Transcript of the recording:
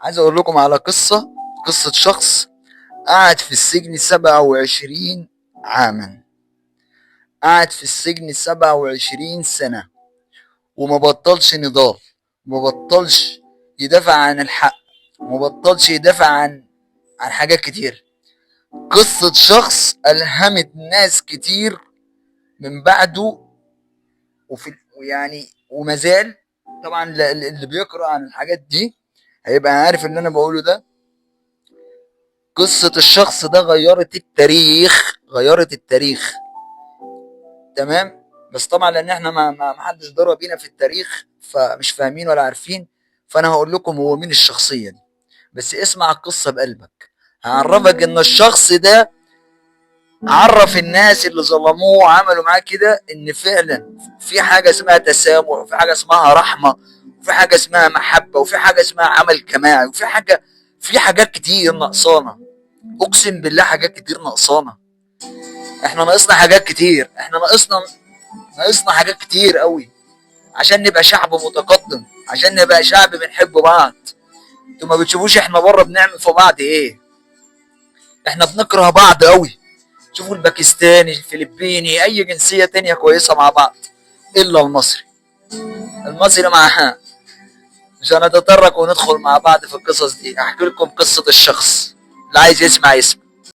عايز اقول لكم على قصة شخص قعد في السجن 27 عاما. قعد في السجن 27 سنة وما بطلش نضال، ما بطلش يدافع عن الحق، ما بطلش يدافع عن حاجات كتير. قصة شخص ألهمت ناس كتير من بعده، يعني وما زال. طبعا اللي بيقرأ عن الحاجات دي هيبقى عارف اللي انا بقوله ده. قصة الشخص ده غيرت التاريخ، غيرت التاريخ. تمام. بس طبعا لان احنا ما حدش ضرب بينا في التاريخ، فمش فاهمين ولا عارفين. فانا هقول لكم هو مين الشخصية دي، بس اسمع القصة بقلبك. هعرفك ان الشخص ده عرف الناس اللي ظلموه وعملوا معاه كده ان فعلا في حاجة اسمها تسامح، وفي حاجة اسمها رحمة، وفي حاجة اسمها محبة، وفي حاجة اسمها عمل جماعي، في حاجات كتير ناقصانا. اقسم بالله حاجات كتير ناقصانا. احنا ناقصنا حاجات كتير، احنا ناقصنا حاجات كتير قوي عشان نبقى شعب متقدم، عشان نبقى شعب بنحب بعض. انتوا ما بتشوفوش احنا بره بنعمل في بعض ايه؟ احنا بنكره بعض قوي. شوفوا الباكستاني، الفلبيني، اي جنسية تانية كويسة مع بعض الا المصري. المصري معاها. مش هنتطرق وندخل مع بعض في القصص دي. احكي لكم قصة الشخص اللي عايز يسمع يسمع.